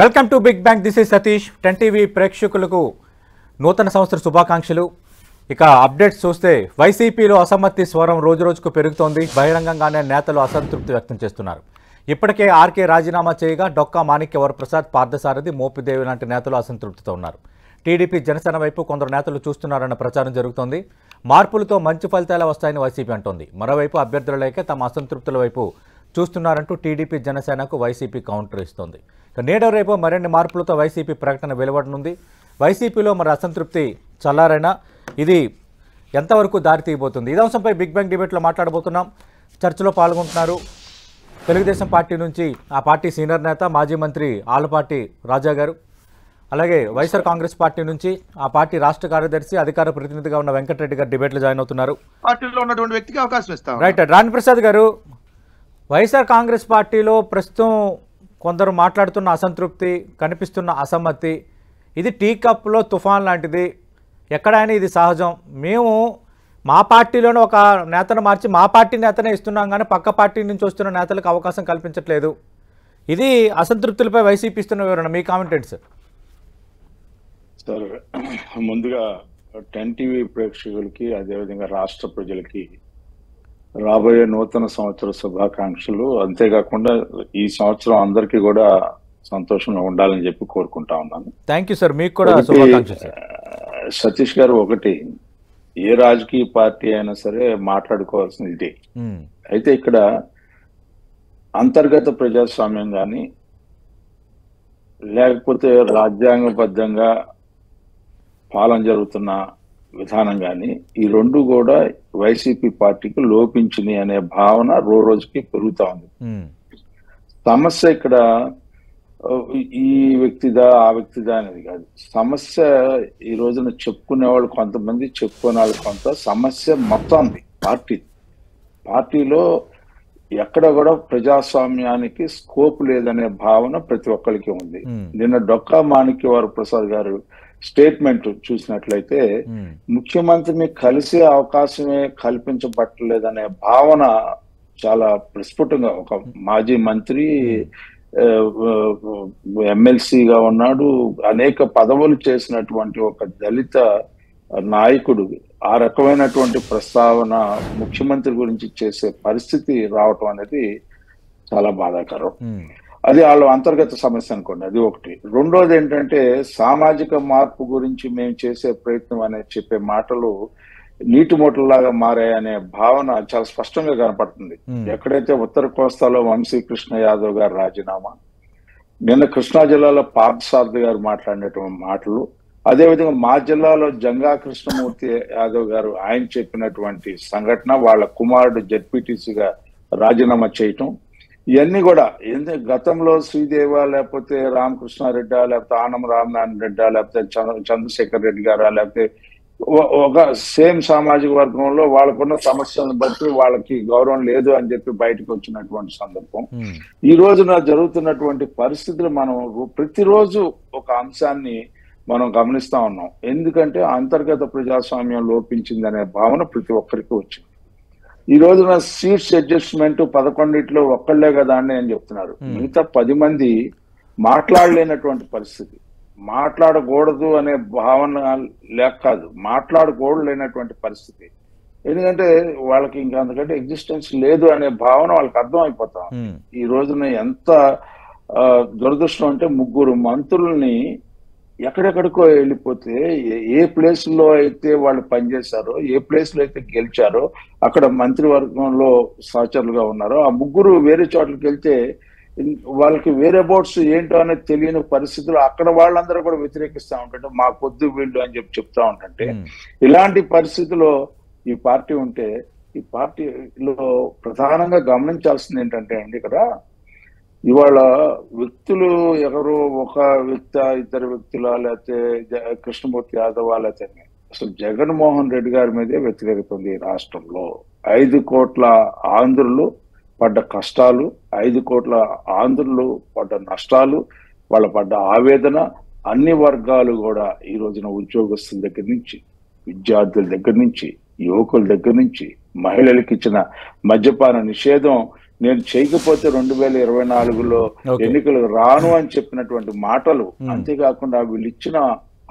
Welcome to big bang. This is Satish. 10 TV ప్రేక్షకులకు నూతన సంవత్సర శుభాకాంక్షలు. ఇక అప్డేట్స్ చూస్తే వైసీపీలో అసమ్మతి స్వరం రోజురోజుకు పెరుగుతోంది. బహిరంగంగానే నేతలు అసంతృప్తి వ్యక్తం చేస్తున్నారు. ఇప్పటికే ఆర్కే రాజీనామా చేయగా డొక్కా మాణిక్య వరప్రసాద్, పార్థసారథి, మోపిదేవి లాంటి నేతలు అసంతృప్తితో ఉన్నారు. టీడీపీ జనసేన వైపు కొందరు నేతలు చూస్తున్నారన్న ప్రచారం జరుగుతోంది. మార్పులతో మంచి ఫలితాలు వస్తాయని వైసీపీ అంటోంది. మరోవైపు అభ్యర్థుల లేక తమ అసంతృప్తుల వైపు చూస్తున్నారంటూ టీడీపీ జనసేనకు వైసీపీ కౌంటర్ ఇస్తోంది. నేడు రేపు మరిన్ని మార్పులతో వైసీపీ ప్రకటన వెలువడనుంది. వైసీపీలో మరి అసంతృప్తి చల్లారైనా ఇది ఎంతవరకు దారితీయబోతుంది? ఈ అంశంపై బిగ్ బ్యాంగ్ డిబేట్లో మాట్లాడబోతున్నాం. చర్చలో పాల్గొంటున్నారు తెలుగుదేశం పార్టీ నుంచి ఆ పార్టీ సీనియర్ నేత మాజీ మంత్రి ఆలపాటి రాజా గారు, అలాగే వైఎస్ఆర్ కాంగ్రెస్ పార్టీ నుంచి ఆ పార్టీ రాష్ట్ర కార్యదర్శి అధికార ప్రతినిధిగా ఉన్న వెంకటరెడ్డి గారు డిబేట్లో జాయిన్ అవుతున్నారు. పార్టీలో ఉన్నటువంటి వ్యక్తికి అవకాశం ఇస్తాం. రైట్. రాణిప్రసాద్ గారు, వైఎస్ఆర్ కాంగ్రెస్ పార్టీలో ప్రస్తుతం కొందరు మాట్లాడుతున్న అసంతృప్తి, కనిపిస్తున్న అసమ్మతి, ఇది టీ కప్లో తుఫాన్ లాంటిది. ఎక్కడైనా ఇది సహజం. మేము మా పార్టీలోనే ఒక నేతను మార్చి మా పార్టీ నేతనే ఇస్తున్నాం, కానీ పక్క పార్టీ నుంచి వస్తున్న నేతలకు అవకాశం కల్పించట్లేదు. ఇది అసంతృప్తులపై వైసీపీ ఇస్తున్న వివరణ. మీ కామెంటెంట్ సార్. సార్, ముందుగా 10 టీవీ ప్రేక్షకులకి అదేవిధంగా రాష్ట్ర ప్రజలకి రాబోయే నూతన సంవత్సర శుభాకాంక్షలు. అంతేకాకుండా ఈ సంవత్సరం అందరికీ కూడా సంతోషంగా ఉండాలని చెప్పి కోరుకుంటా ఉన్నాను. Thank you sir. మీకు కూడా శుభాకాంక్షలు సార్. సతీష్ గారు, ఒకటి, ఏ రాజకీయ పార్టీ అయినా సరే మాట్లాడుకోవాల్సింది ఇదే. అయితే ఇక్కడ అంతర్గత ప్రజాస్వామ్యం కానీ లేకపోతే రాజ్యాంగబద్ధంగా పాలన జరుగుతున్న విధానం కానీ ఈ రెండు కూడా వైసీపీ పార్టీకి లోపించినాయి అనే భావన రోజుకి పెరుగుతా ఉంది. సమస్య ఇక్కడ ఈ వ్యక్తిదా ఆ వ్యక్తిదా అనేది కాదు. సమస్య ఈ రోజున చెప్పుకునే వాళ్ళు కొంతమంది, చెప్పుకునే వాళ్ళు కొంత. సమస్య మొత్తం ఉంది పార్టీలో ఎక్కడ కూడా ప్రజాస్వామ్యానికి స్కోప్ లేదనే భావన ప్రతి ఒక్కరికి ఉంది. నిన్న డొక్కా మాణిక్య వరప్రసాద్ గారు స్టేట్మెంట్ చూసినట్లయితే ముఖ్యమంత్రిని కలిసే అవకాశమే కల్పించబట్టలేదనే భావన చాలా ప్రస్ఫుటంగా, ఒక మాజీ మంత్రి, ఎమ్మెల్సీగా ఉన్నాడు, అనేక పదవులు చేసినటువంటి ఒక దళిత నాయకుడు ఆ రకమైనటువంటి ప్రస్తావన ముఖ్యమంత్రి గురించి చేసే పరిస్థితి రావటం అనేది చాలా బాధాకరం. అది వాళ్ళ అంతర్గత సమస్య అనుకోండి, అది ఒకటి. రెండోది ఏంటంటే, సామాజిక మార్పు గురించి మేము చేసే ప్రయత్నం అనేది చెప్పే మాటలు నీటి మూటల్లాగా మారాయనే భావన చాలా స్పష్టంగా కనపడుతుంది. ఎక్కడైతే ఉత్తర కోస్తాలో వంశీకృష్ణ యాదవ్ గారు రాజీనామా, నిన్న కృష్ణా జిల్లాలో పార్థసారథి గారు మాట్లాడినటువంటి మాటలు, అదేవిధంగా మా జిల్లాలో జంగా కృష్ణమూర్తి యాదవ్ గారు ఆయన చెప్పినటువంటి సంఘటన, వాళ్ళ కుమారుడు జెడ్పీటీసీగా రాజీనామా చేయటం, ఇవన్నీ కూడా గతంలో శ్రీదేవ లేకపోతే రామకృష్ణారెడ్డి లేకపోతే ఆనం రామనారాయణ రెడ్డి లేకపోతే చంద్రశేఖర్ రెడ్డి గారా లేకపోతే ఒక సేమ్ సామాజిక వర్గంలో వాళ్ళకున్న సమస్యలను బట్టి వాళ్ళకి గౌరవం లేదు అని చెప్పి బయటకు వచ్చినటువంటి సందర్భం. ఈ రోజున జరుగుతున్నటువంటి పరిస్థితులు మనం ప్రతిరోజు ఒక అంశాన్ని మనం గమనిస్తా ఉన్నాం. ఎందుకంటే అంతర్గత ప్రజాస్వామ్యం లోపించిందనే భావన ప్రతి ఒక్కరికి వచ్చింది. ఈ రోజున సీట్స్ అడ్జస్ట్మెంట్ 11 ఒక్కళ్లే కదా అని నేను చెప్తున్నారు. మిగతా 10 మంది మాట్లాడలేనటువంటి పరిస్థితి. మాట్లాడకూడదు అనే భావన లేక కాదు, మాట్లాడకూడలేనటువంటి పరిస్థితి. ఎందుకంటే వాళ్ళకి ఇంకా అందుకంటే ఎగ్జిస్టెన్స్ లేదు అనే భావన వాళ్ళకి అర్థం అయిపోతాం. ఈ రోజున ఎంత దురదృష్టం అంటే, 3 మంత్రుల్ని ఎక్కడెక్కడికో వెళ్ళిపోతే, ఏ ప్లేస్ లో అయితే వాళ్ళు పనిచేశారో, ఏ ప్లేస్ లో అయితే గెలిచారో, అక్కడ మంత్రివర్గంలో సహచరులుగా ఉన్నారో, ఆ 3 వేరే చోట్లకి వెళ్తే వాళ్ళకి వేరే బోర్డ్స్ ఏంటో అనేది తెలియని పరిస్థితులు అక్కడ వాళ్ళందరూ కూడా వ్యతిరేకిస్తూ ఉంటుంటే, మా పొద్దు వీళ్ళు అని చెప్తా ఉంటుంటే, ఇలాంటి పరిస్థితిలో ఈ పార్టీ ఉంటే, ఈ పార్టీలో ప్రధానంగా గమనించాల్సింది ఏంటంటే అండి, ఇక్కడ ఇవాళ వ్యక్తులు ఎవరు, ఒక వ్యక్తి, ఇద్దరు వ్యక్తుల, లేకపోతే కృష్ణమూర్తి యాదవ్, లేకపోతే అసలు జగన్మోహన్ రెడ్డి గారి మీదే వ్యతిరేకత ఉంది ఈ రాష్ట్రంలో. 5 కోట్ల ఆంధ్రులు పడ్డ కష్టాలు, 5 కోట్ల ఆంధ్రులు పడ్డ నష్టాలు, వాళ్ళ పడ్డ ఆవేదన, అన్ని వర్గాలు కూడా ఈ రోజున ఉద్యోగస్తుల దగ్గర నుంచి, విద్యార్థుల దగ్గర నుంచి, యువకుల దగ్గర నుంచి, మహిళలకు ఇచ్చిన మద్యపాన నిషేధం నేను చేయకపోతే 2024లో Okay. ఎన్నికలు రాను అని చెప్పినటువంటి మాటలు, అంతేకాకుండా వీళ్ళు ఇచ్చిన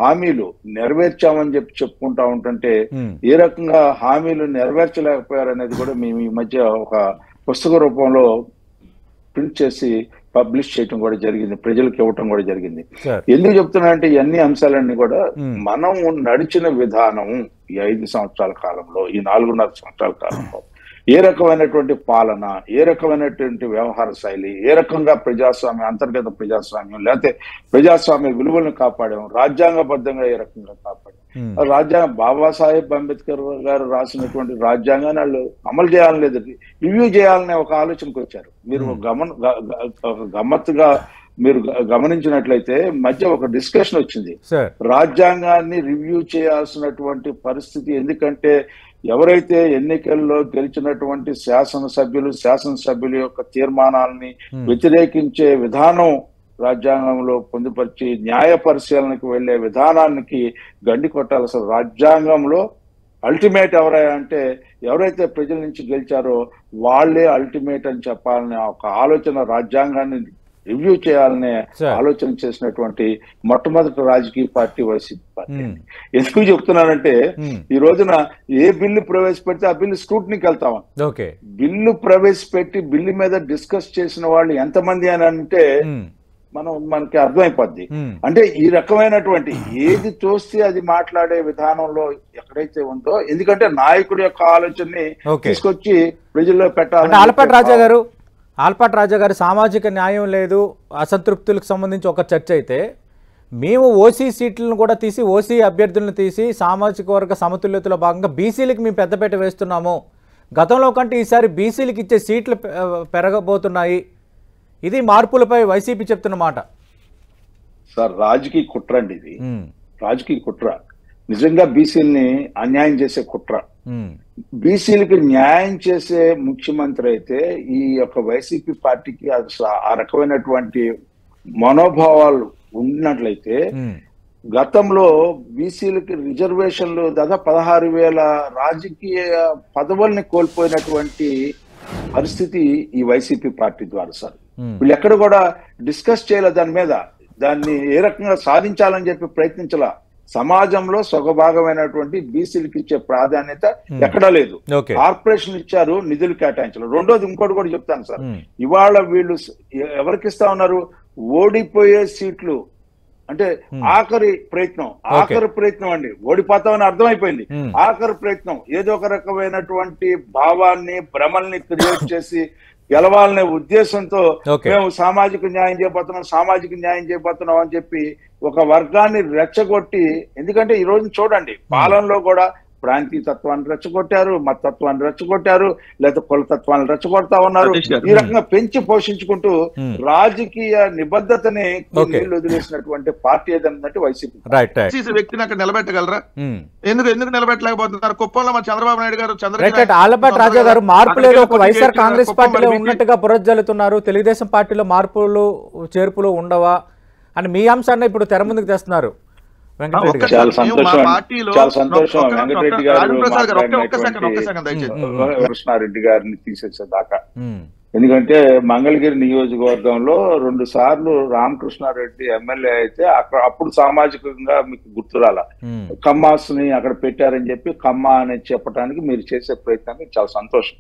హామీలు నెరవేర్చామని చెప్పుకుంటా ఉంటుంటే ఏ రకంగా హామీలు నెరవేర్చలేకపోయారు అనేది కూడా మేము ఈ మధ్య ఒక పుస్తక రూపంలో ప్రింట్ చేసి పబ్లిష్ చేయటం కూడా జరిగింది, ప్రజలకు ఇవ్వటం కూడా జరిగింది. ఎందుకు చెప్తున్నానంటే ఈ అన్ని అంశాలన్నీ కూడా మనం నడిచిన విధానం ఈ 5 సంవత్సరాల కాలంలో, ఈ 4.5 సంవత్సరాల కాలంలో ఏ రకమైనటువంటి పాలన, ఏ రకమైనటువంటి వ్యవహార శైలి, ఏ రకంగా ప్రజాస్వామ్యం, అంతర్గత ప్రజాస్వామ్యం లేకపోతే ప్రజాస్వామ్య విలువలను కాపాడాం, రాజ్యాంగబద్ధంగా ఏ రకంగా కాపాడాం, రాజ్యాంగ బాబాసాహెబ్ అంబేద్కర్ గారు రాసినటువంటి రాజ్యాంగాన్ని వాళ్ళు అమలు చేయాలని లేదు, రివ్యూ చేయాలనే ఒక ఆలోచనకు వచ్చారు. మీరు గమ్మత్తుగా మీరు గమనించినట్లయితే మధ్య ఒక డిస్కషన్ వచ్చింది, రాజ్యాంగాన్ని రివ్యూ చేయాల్సినటువంటి పరిస్థితి. ఎందుకంటే ఎవరైతే ఎన్నికల్లో గెలిచినటువంటి శాసనసభ్యుల యొక్క తీర్మానాలని వ్యతిరేకించే విధానం రాజ్యాంగంలో పొందుపరిచి న్యాయ పరిశీలనకు వెళ్లే విధానానికి గండి కొట్టాలి. అసలు రాజ్యాంగంలో అల్టిమేట్ అంటే ఎవరైతే ప్రజల నుంచి గెలిచారో వాళ్ళే అల్టిమేట్ అని చెప్పాలనే ఒక ఆలోచన, రాజ్యాంగాన్ని రివ్యూ చేయాలనే ఆలోచన చేసినటువంటి మొట్టమొదటి రాజకీయ పార్టీ వైసీపీ పార్టీ. ఎందుకు చెప్తున్నానంటే ఈ రోజున ఏ బిల్లు ప్రవేశపెడితే ఆ బిల్లు స్క్రూటినీకి వెళ్తామని, బిల్లు ప్రవేశపెట్టి బిల్లు మీద డిస్కస్ చేసిన వాళ్ళు ఎంతమంది అని అంటే మనకి అర్థమైపోద్ది. అంటే ఈ రకమైనటువంటి ఏది చూస్తే అది మాట్లాడే విధానంలో ఎక్కడైతే ఉందో, ఎందుకంటే నాయకుడి యొక్క ఆలోచనని తీసుకొచ్చి ప్రజల్లో పెట్టాలి. ఆల్పాటి రాజా గారు సామాజిక న్యాయం లేదు, అసంతృప్తులకు సంబంధించి ఒక చర్చ అయితే, మేము ఓసీ సీట్లను కూడా తీసి, ఓసీ అభ్యర్థులను తీసి సామాజిక వర్గ సమతుల్యతలో భాగంగా బీసీలకు మేము పెద్దపేట వేస్తున్నాము, గతంలో కంటే ఈసారి బీసీలకు ఇచ్చే సీట్లు పెరగబోతున్నాయి, ఇది మార్పులపై వైసీపీ చెప్తున్న మాట. సార్ రాజకీయ కుట్ర అండి ఇది, రాజకీయ కుట్ర. నిజంగా బీసీలని అన్యాయం చేసే కుట్ర. బీసీలకు న్యాయం చేసే ముఖ్యమంత్రి అయితే ఈ యొక్క వైసీపీ పార్టీకి ఆ రకమైనటువంటి మనోభావాలు ఉన్నట్లయితే, గతంలో బీసీలకి రిజర్వేషన్లు దాదాపు 16,000 రాజకీయ పదవుల్ని కోల్పోయినటువంటి పరిస్థితి ఈ వైసీపీ పార్టీ ద్వారా. సార్ వీళ్ళు ఎక్కడ కూడా డిస్కస్ చేయలే దాని మీద, దాన్ని ఏ రకంగా సాధించాలని చెప్పి ప్రయత్నించాల. సమాజంలో సొగభాగమైనటువంటి బీసీలకు ఇచ్చే ప్రాధాన్యత ఎక్కడా లేదు. కార్పొరేషన్ ఇచ్చారు, నిధులు కేటాయించారు. రెండోది ఇంకోటి కూడా చెప్తాను సార్, ఇవాళ వీళ్ళు ఎవరికి ఇస్తా ఉన్నారు, ఓడిపోయే సీట్లు అంటే ఆఖరి ప్రయత్నం అండి, ఓడిపోతామని అర్థమైపోయింది. ఆఖరి ప్రయత్నం ఏదో ఒక రకమైనటువంటి భావాన్ని, భ్రమల్ని క్రియేట్ చేసి గెలవాలనే ఉద్దేశంతో మేము సామాజిక న్యాయం చేయబోతున్నాం అని చెప్పి ఒక వర్గాన్ని రెచ్చగొట్టి, ఎందుకంటే ఈ రోజు చూడండి పాలనలో కూడా ప్రాంతీయ తత్వాన్ని రెచ్చగొట్టారు, మతత్వాన్ని రెచ్చగొట్టారు, లేదా కులతత్వాన్ని రెచ్చగొడతా ఉన్నారు. ఈ రకంగా పెంచి పోషించుకుంటూ రాజకీయ నిబద్ధతని వదిలేసినటువంటి పార్టీ ఏదంటే వైసీపీ. వ్యక్తిని అక్కడ నిలబెట్టగలరా? ఎందుకు నిలబెట్టలేకపోతున్నారు? కుప్పంలో మా చంద్రబాబు నాయుడు గారు, ఆలపాటి రాజా గారు మార్పు లేదు, ఒక వైఎస్ఆర్ కాంగ్రెస్ పార్టీలో ఉన్నట్టుగా బురజల్లుతున్నారు, తెలుగుదేశం పార్టీలో మార్పులు చేర్పులు ఉండవా అని మీ అంశాన్ని ఇప్పుడు తెర ముందుకు తెస్తున్నారు. చాలా సంతోషం వెంకటరెడ్డి గారు కృష్ణారెడ్డి గారిని తీసేసేదాకా. ఎందుకంటే మంగళగిరి నియోజకవర్గంలో 2 సార్లు రామకృష్ణారెడ్డి ఎమ్మెల్యే అయితే అప్పుడు సామాజికంగా మీకు గుర్తురాల, కమ్మాస్ ని అక్కడ పెట్టారని చెప్పి కమ్మ అని చెప్పడానికి మీరు చేసే ప్రయత్నానికి చాలా సంతోషం.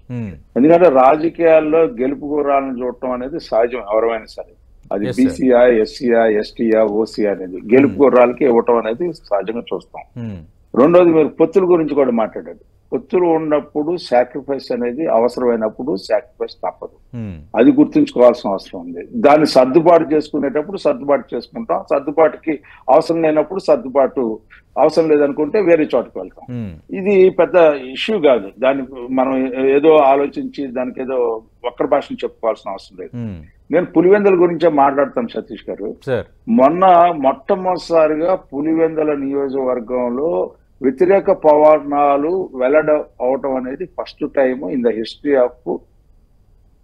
ఎందుకంటే రాజకీయాల్లో గెలుపు గుర్రాలను చూడటం అనేది సహజం, ఎవరైనా సరే. అది బీసీఆ, ఎస్సీఆ, ఎస్టీఆ, ఓసీ అనేది గెలుపు గుర్రాలకి ఇవ్వటం అనేది సహజంగా చూస్తాం. రెండోది మీరు పొత్తుల గురించి కూడా మాట్లాడారు. పొత్తులు ఉన్నప్పుడు సాక్రిఫైస్ అనేది అవసరమైనప్పుడు సాక్రిఫైస్ తప్పదు, అది గుర్తుంచుకోవాల్సిన అవసరం ఉంది. దాన్ని సర్దుబాటు చేసుకునేటప్పుడు సర్దుబాటు చేసుకుంటాం, సర్దుబాటుకి అవసరం లేనప్పుడు సర్దుబాటు అవసరం లేదనుకుంటే వేరే చోటుకు వెళ్తాం. ఇది పెద్ద ఇష్యూ కాదు, దాన్ని మనం ఏదో ఆలోచించి దానికి ఏదో ఒక్కరి భాషను చెప్పుకోవాల్సిన అవసరం లేదు. నేను పులివెందుల గురించే మాట్లాడతాను సతీష్ గారు. మొట్టమొదటిసారిగా పులివెందుల నియోజకవర్గంలో వ్యతిరేక పవనాలు వెల్లడ అవటం అనేది first time in the history of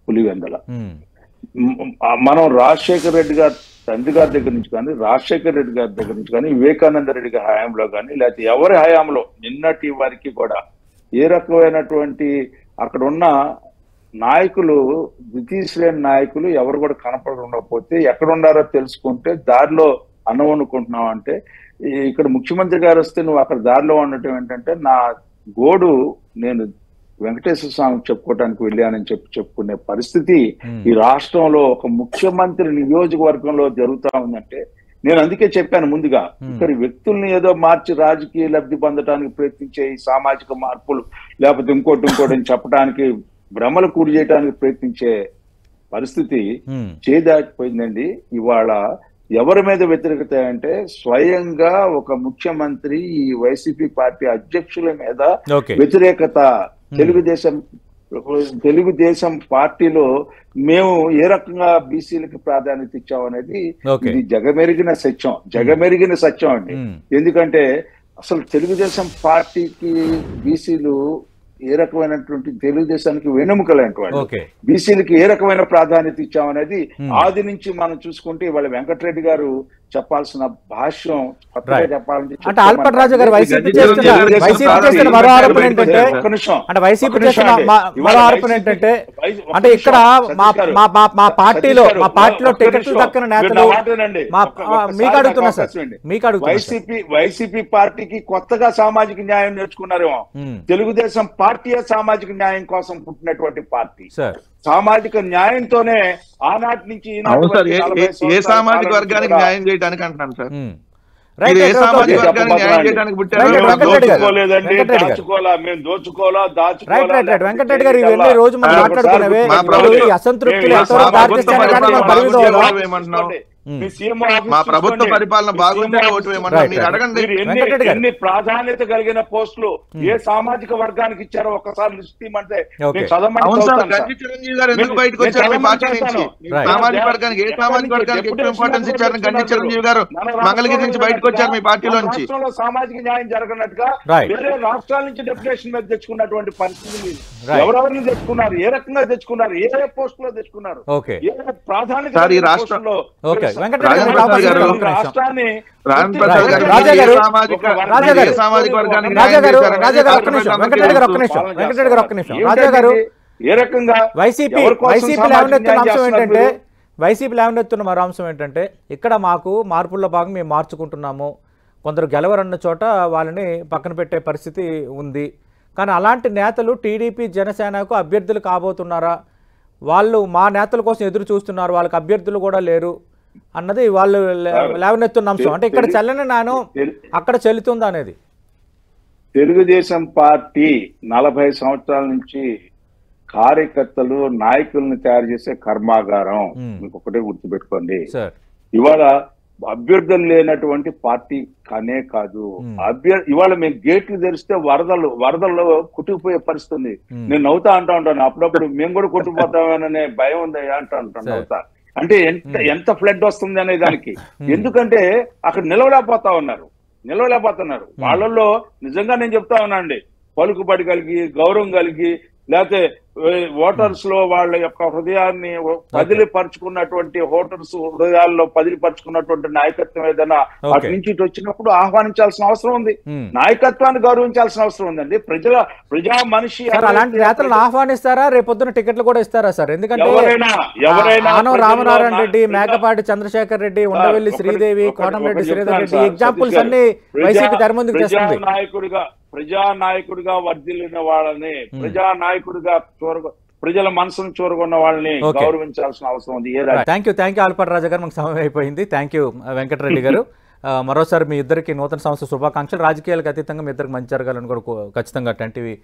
Pulivendula. మనం రాజశేఖర రెడ్డి గారు తండ్రి గారి దగ్గర నుంచి కానీ, రాజశేఖర రెడ్డి గారి దగ్గర నుంచి కానీ, వివేకానంద రెడ్డి గారి హయాంలో కానీ, లేకపోతే ఎవరి హయాంలో నిన్నటి వారికి కూడా ఏ రకమైనటువంటి అక్కడ ఉన్న నాయకులు, ద్వితీయ శ్రేణి నాయకులు ఎవరు కూడా కనపడకపోతే ఎక్కడుండారో తెలుసుకుంటే దారిలో అన్నం వండుకుంటున్నావు అంటే, ఇక్కడ ముఖ్యమంత్రి గారు వస్తే నువ్వు అక్కడ దారిలో ఉండటం ఏంటంటే, నా గోడు నేను వెంకటేశ్వర స్వామికి చెప్పుకోవడానికి వెళ్ళానని చెప్పుకునే పరిస్థితి ఈ రాష్ట్రంలో ఒక ముఖ్యమంత్రి నియోజకవర్గంలో జరుగుతా ఉందంటే, నేను అందుకే చెప్పాను ముందుగా, ఇక్కడ వ్యక్తుల్ని ఏదో మార్చి రాజకీయ లబ్ధి పొందడానికి ప్రయత్నించే ఈ సామాజిక మార్పులు, లేకపోతే ఇంకోటి అని చెప్పడానికి, భ్రమలు కూడి చేయడానికి ప్రయత్నించే పరిస్థితి చేదాటిపోయిందండి. ఇవాళ ఎవరి మీద వ్యతిరేకత అంటే, స్వయంగా ఒక ముఖ్యమంత్రి ఈ వైసీపీ పార్టీ అధ్యక్షుల మీద వ్యతిరేకత. తెలుగుదేశం పార్టీలో మేము ఏ రకంగా బీసీలకు ప్రాధాన్యత ఇచ్చామనేది ఇది జగమెరిగిన సత్యం అండి. ఎందుకంటే అసలు తెలుగుదేశం పార్టీకి బీసీలు ఏ రకమైనటువంటి, తెలుగుదేశానికి వెన్నెముకలాంటి వాళ్ళు, బీసీలకి ఏ రకమైన ప్రాధాన్యత ఇచ్చామనేది ఆది నుంచి మనం చూసుకుంటే ఇవాళ వెంకటరెడ్డి గారు చెప్పాల్సిన భాష్యం చెప్పాలంటే, అంటే ఆల్పట్ రాజు గారు వైసీపీ చేస్తున్న మరో ఆరోపణ ఏంటంటే, అంటే వైసీపీ చేస్తున్న మరో ఆరోపణ ఏంటంటే, అంటే ఇక్కడ మా పార్టీలో టికెట్లు దక్కన నేతలు మీకు అడుగుతున్నా సార్, మీకు అడుగుతున్నా, వైసీపీ పార్టీకి కొత్తగా సామాజిక న్యాయం నేర్చుకున్నారేమో. తెలుగుదేశం పార్టీ సామాజిక న్యాయం కోసం పుట్టినటువంటి పార్టీ. సామాజిక న్యాయంతోనే ఆనాటి నుంచి ఏ సామాజిక వర్గానికి న్యాయం చేయడానికి అంటున్నాను సార్. ఏ సామాజిక వర్గానికి న్యాయం చేయడానికి వెంకటరెడ్డి గారు ఇవన్నీ రోజు మనం మాట్లాడుకునేవే. అసంతృప్తులు మా ప్రభుత్వ పరిపాలన బాగుంటే ఓటు వేయమన్నారు. మీరు అడగండి, ఎన్ని ప్రాధాన్యత కలిగిన పోస్టులు ఏ సామాజిక వర్గానికి ఇచ్చారో ఒక్కసారి లిస్ట్ ఇవ్వమంటే చిరంజీవి గారు ఎందుకు బయటకు వచ్చారు పార్టీ నుంచి? సామాజిక వర్గానికి, ఏ సామాజిక వర్గానికి ఎక్కువ ఇంపార్టెన్స్ ఇచ్చారని గండి చిరంజీవి గారు మంగళగిరి నుంచి బయటకు వచ్చారు మీ పార్టీలో నుంచి. సామాజిక న్యాయం జరగనట్టుగా వేరే రాష్ట్రాల నుంచి డెప్యుటేషన్ మీద తెచ్చుకున్నటువంటి పరిస్థితి ఎవరెవరిని తెచ్చుకున్నారు, ఏ రకంగా తెచ్చుకున్నారు, ఏ పోస్టులో తెచ్చుకున్నారు, ఏ ప్రాధాన్యత ఈ రాష్ట్రంలో వైసీపీ లేవనెత్తున్న మరో అంశం ఏంటంటే, ఇక్కడ మాకు మార్పుల్లో భాగం మేము మార్చుకుంటున్నాము, కొందరు గెలవరన్న చోట వాళ్ళని పక్కన పెట్టే పరిస్థితి ఉంది. కానీ అలాంటి నేతలు టీడీపీ జనసేనకు అభ్యర్థులు కాబోతున్నారా, వాళ్ళు మా నేతల కోసం ఎదురు చూస్తున్నారు, వాళ్ళకి అభ్యర్థులు కూడా లేరు అన్నది వాళ్ళు లేవనెత్తున్న అంశం. అంటే ఇక్కడ చెల్లని నాను అక్కడ చెల్లుతుందా అనేది. తెలుగుదేశం పార్టీ 40 సంవత్సరాల నుంచి కార్యకర్తలు, నాయకులను తయారు చేసే కర్మాగారం. మీకు ఒకటే గుర్తుపెట్టుకోండి, ఇవాళ అభ్యర్థులు లేనటువంటి పార్టీ కానే కాదు. ఇవాళ మేము గేట్లు తెరిస్తే వరదల్లో కొట్టుకుపోయే పరిస్థితి. నేను నవ్వుతా అంటా ఉంటాను అప్పుడప్పుడు, మేము కూడా కొట్టుకుపోతామనే భయం ఉంది అంటా నవ్వుతా. అంటే ఎంత ఫ్లడ్ వస్తుంది అనే దానికి. ఎందుకంటే అక్కడ నిలవలేకపోతున్నారు. వాళ్ళల్లో నిజంగా నేను చెప్తా ఉన్నా అండి, పలుకుబడి కలిగి, గౌరవం కలిగి, లేకపోతే ఓటర్స్ లో వాళ్ళ యొక్క హృదయాన్ని బదిలిపరుచుకున్నటువంటి, ఓటర్స్ హృదయాల్లో బదిలిపరుచుకున్నటువంటి నాయకత్వం ఏదైనా అటు నుంచి ఇటు వచ్చినప్పుడు ఆహ్వానించాల్సిన అవసరం ఉంది. నాయకత్వాన్ని గౌరవించాల్సిన అవసరం ఉందండి. ప్రజా మనిషి అలాంటి నేతలను ఆహ్వానిస్తారా? రేపొద్దున టికెట్లు కూడా ఇస్తారా సార్? ఎందుకంటే ఆనం రామనారాయణ రెడ్డి, మేకపాటి చంద్రశేఖర్ రెడ్డి, ఉండవెల్లి శ్రీదేవి, కోటంరెడ్డి శ్రీధర్ రెడ్డి ఎగ్జాంపుల్స్ అన్ని వైసీపీ తెర ముందుకు తెస్తుంది. ప్రజానాయకుడిగా వర్ధిల్లిన వాళ్ళని, ప్రజానాయకుడిగా ప్రజల మనసును చూరగొన్న వాళ్ళని గౌరవించాల్సిన అవసరం ఉంది. థ్యాంక్ యూ ఆల్పట్ రాజా గారు, మాకు సమయం అయిపోయింది. థ్యాంక్ యూ వెంకటరెడ్డి గారు. మరోసారి మీ ఇద్దరికి నూతన సంవత్సర శుభాకాంక్షలు. రాజకీయాలకు అతీతంగా మీ ఇద్దరికి మంచి జరగాలని కూడా ఖచ్చితంగా 10 టీవీ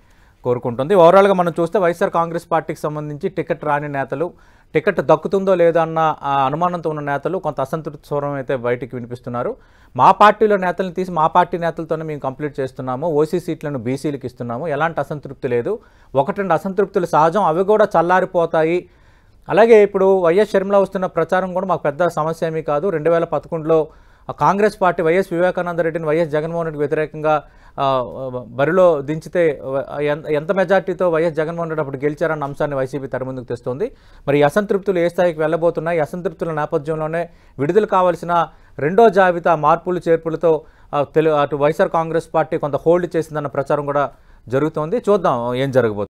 కోరుకుంటుంది. ఓవరాల్గా మనం చూస్తే వైఎస్ఆర్ కాంగ్రెస్ పార్టీకి సంబంధించి టికెట్ రాని నేతలు, టికెట్ దక్కుతుందో లేదో అన్న అనుమానంతో ఉన్న నేతలు కొంత అసంతృప్తి స్వరం అయితే బయటికి వినిపిస్తున్నారు. మా పార్టీలో నేతలను తీసి మా పార్టీ నేతలతోనే మేము కంప్లీట్ చేస్తున్నాము, ఓసీ సీట్లను బీసీలకు ఇస్తున్నాము, ఎలాంటి అసంతృప్తి లేదు, 1-2 అసంతృప్తులు సహజం, అవి కూడా చల్లారిపోతాయి. అలాగే ఇప్పుడు వైఎస్ షర్మిల వస్తున్న ప్రచారం కూడా మాకు పెద్ద సమస్య ఏమీ కాదు. 2011లో కాంగ్రెస్ పార్టీ వైఎస్ వివేకానంద రెడ్డిని వైఎస్ జగన్మోహన్ రెడ్డికి వ్యతిరేకంగా బరిలో దించితే ఎంత మెజార్టీతో వైఎస్ జగన్మోహన్ రెడ్డి అప్పుడు గెలిచారన్న అంశాన్ని వైసీపీ తెర ముందుకు తెస్తోంది. మరి ఈ అసంతృప్తులు ఏ స్థాయికి వెళ్ళబోతున్నాయి? అసంతృప్తుల నేపథ్యంలోనే విడుదల కావాల్సిన రెండో జాబితా మార్పులు చేర్పులతో అటు వైఎస్ఆర్ కాంగ్రెస్ పార్టీ కొంత హోల్డ్ చేసిందన్న ప్రచారం కూడా జరుగుతోంది. చూద్దాం ఏం జరగబోతుంది.